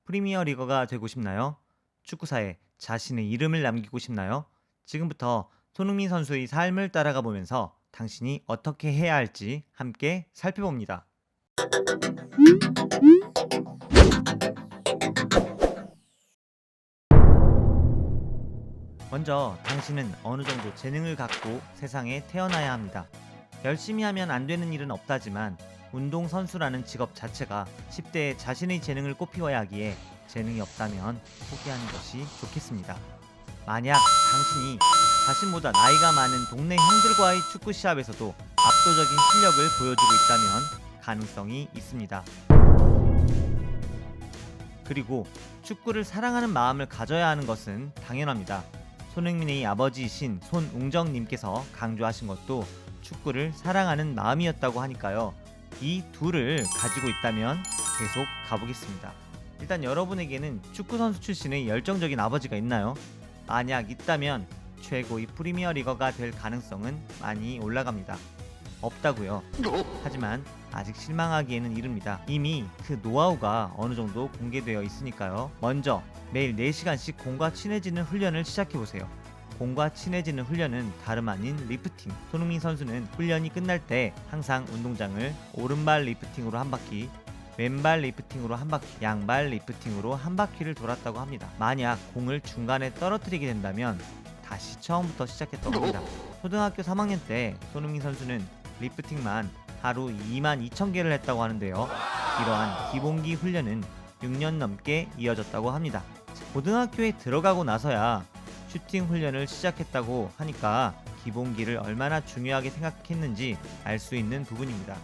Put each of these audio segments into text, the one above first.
프리미어 리거가 되고 싶나요? 축구사에 자신의 이름을 남기고 싶나요? 지금부터 손흥민 선수의 삶을 따라가 보면서 당신이 어떻게 해야 할지 함께 살펴봅니다. 먼저 당신은 어느 정도 재능을 갖고 세상에 태어나야 합니다. 열심히 하면 안 되는 일은 없다지만 운동선수라는 직업 자체가 10대에 자신의 재능을 꽃피워야 하기에 재능이 없다면 포기하는 것이 좋겠습니다. 만약 당신이 자신보다 나이가 많은 동네 형들과의 축구 시합에서도 압도적인 실력을 보여주고 있다면 가능성이 있습니다. 그리고 축구를 사랑하는 마음을 가져야 하는 것은 당연합니다. 손흥민의 아버지이신 손웅정님께서 강조하신 것도 축구를 사랑하는 마음이었다고 하니까요. 이 둘을 가지고 있다면 계속 가보겠습니다. 일단 여러분에게는 축구선수 출신의 열정적인 아버지가 있나요? 만약 있다면 최고의 프리미어 리거가 될 가능성은 많이 올라갑니다. 없다고요. 하지만 아직 실망하기에는 이릅니다. 이미 그 노하우가 어느 정도 공개되어 있으니까요. 먼저 매일 4시간씩 공과 친해지는 훈련을 시작해보세요. 공과 친해지는 훈련은 다름 아닌 리프팅. 손흥민 선수는 훈련이 끝날 때 항상 운동장을 오른발 리프팅으로 한 바퀴, 왼발 리프팅으로 한 바퀴, 양발 리프팅으로 한 바퀴를 돌았다고 합니다. 만약 공을 중간에 떨어뜨리게 된다면 다시 처음부터 시작했다고 합니다. 초등학교 3학년 때 손흥민 선수는 리프팅만 하루 22,000개를 했다고 하는데요. 이러한 기본기 훈련은 6년 넘게 이어졌다고 합니다. 고등학교에 들어가고 나서야 슈팅 훈련을 시작했다고 하니까 기본기를 얼마나 중요하게 생각했는지 알 수 있는 부분입니다.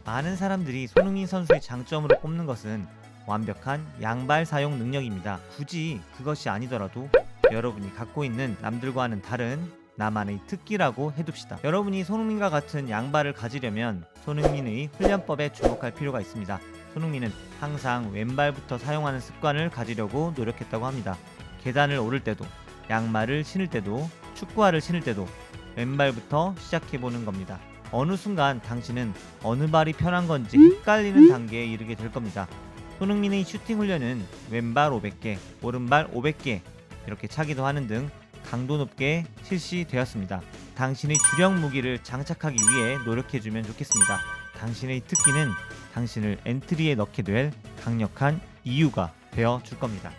많은 사람들이 손흥민 선수의 장점으로 꼽는 것은 완벽한 양발 사용 능력입니다. 굳이 그것이 아니더라도 여러분이 갖고 있는 남들과는 다른 나만의 특기라고 해둡시다. 여러분이 손흥민과 같은 양발을 가지려면 손흥민의 훈련법에 주목할 필요가 있습니다. 손흥민은 항상 왼발부터 사용하는 습관을 가지려고 노력했다고 합니다. 계단을 오를 때도, 양말을 신을 때도, 축구화를 신을 때도 왼발부터 시작해보는 겁니다. 어느 순간 당신은 어느 발이 편한 건지 헷갈리는 단계에 이르게 될 겁니다. 손흥민의 슈팅 훈련은 왼발 500개, 오른발 500개 이렇게 차기도 하는 등 강도 높게 실시되었습니다. 당신의 주력 무기를 장착하기 위해 노력해주면 좋겠습니다. 당신의 특기는 당신을 엔트리에 넣게 될 강력한 이유가 되어줄 겁니다.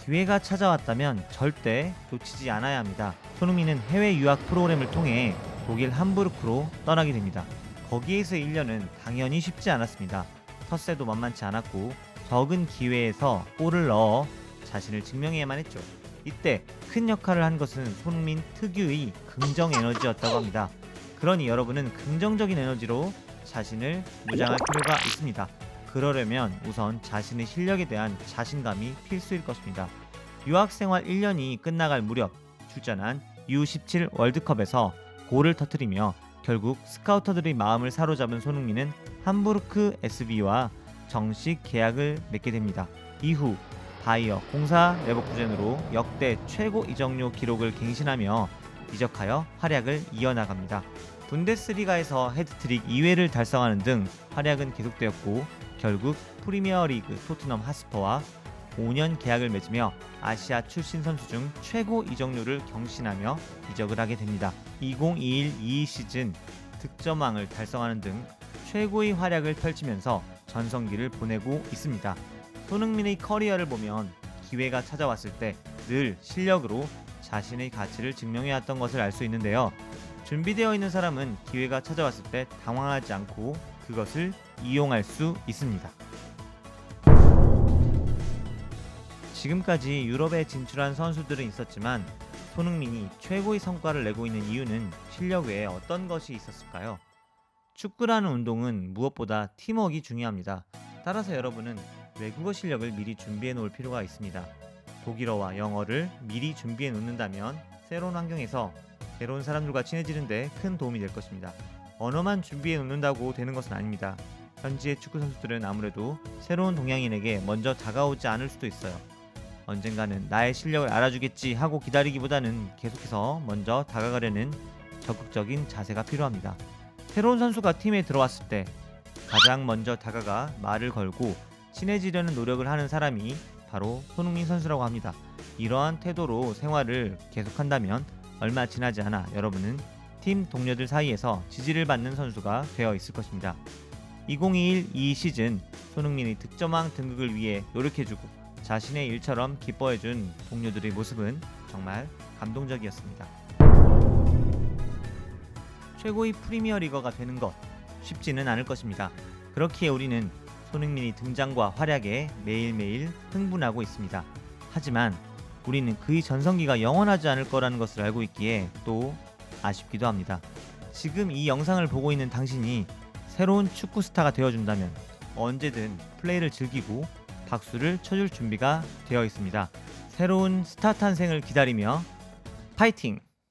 기회가 찾아왔다면 절대 놓치지 않아야 합니다. 손흥민은 해외 유학 프로그램을 통해 독일 함부르크로 떠나게 됩니다. 거기에서의 1년은 당연히 쉽지 않았습니다. 텃세도 만만치 않았고 적은 기회에서 골을 넣어 자신을 증명해야만 했죠. 이때 큰 역할을 한 것은 손흥민 특유의 긍정 에너지였다고 합니다. 그러니 여러분은 긍정적인 에너지로 자신을 무장할 필요가 있습니다. 그러려면 우선 자신의 실력에 대한 자신감이 필수일 것입니다. 유학생활 1년이 끝나갈 무렵 출전한 U17 월드컵에서 골을 터뜨리며 결국 스카우터들의 마음을 사로잡은 손흥민은 함부르크 SV와 정식 계약을 맺게 됩니다. 이후 바이어 공사 레버쿠젠으로 역대 최고 이적료 기록을 갱신하며 이적하여 활약을 이어나갑니다. 분데스리가에서 헤드트릭 2회를 달성하는 등 활약은 계속되었고 결국 프리미어리그 토트넘 하스퍼와 5년 계약을 맺으며 아시아 출신 선수 중 최고 이적료를 경신하며 이적을 하게 됩니다. 2021-22 시즌 득점왕을 달성하는 등 최고의 활약을 펼치면서 전성기를 보내고 있습니다. 손흥민의 커리어를 보면 기회가 찾아왔을 때 늘 실력으로 자신의 가치를 증명해왔던 것을 알 수 있는데요. 준비되어 있는 사람은 기회가 찾아왔을 때 당황하지 않고 그것을 이용할 수 있습니다. 지금까지 유럽에 진출한 선수들은 있었지만 손흥민이 최고의 성과를 내고 있는 이유는 실력 외에 어떤 것이 있었을까요? 축구라는 운동은 무엇보다 팀워크가 중요합니다. 따라서 여러분은 외국어 실력을 미리 준비해 놓을 필요가 있습니다. 독일어와 영어를 미리 준비해 놓는다면 새로운 환경에서 새로운 사람들과 친해지는데 큰 도움이 될 것입니다. 언어만 준비해 놓는다고 되는 것은 아닙니다. 현지의 축구 선수들은 아무래도 새로운 동양인에게 먼저 다가오지 않을 수도 있어요. 언젠가는 나의 실력을 알아주겠지 하고 기다리기보다는 계속해서 먼저 다가가려는 적극적인 자세가 필요합니다. 새로운 선수가 팀에 들어왔을 때 가장 먼저 다가가 말을 걸고 친해지려는 노력을 하는 사람이 바로 손흥민 선수라고 합니다. 이러한 태도로 생활을 계속한다면 얼마 지나지 않아 여러분은 팀 동료들 사이에서 지지를 받는 선수가 되어 있을 것입니다. 2021 시즌 손흥민의 득점왕 등극을 위해 노력해주고 자신의 일처럼 기뻐해준 동료들의 모습은 정말 감동적이었습니다. 최고의 프리미어리거가 되는 것 쉽지는 않을 것입니다. 그렇기에 우리는 손흥민의 등장과 활약에 매일매일 흥분하고 있습니다. 하지만 우리는 그의 전성기가 영원하지 않을 거라는 것을 알고 있기에 또 아쉽기도 합니다. 지금 이 영상을 보고 있는 당신이 새로운 축구 스타가 되어준다면 언제든 플레이를 즐기고 박수를 쳐줄 준비가 되어 있습니다. 새로운 스타 탄생을 기다리며 파이팅!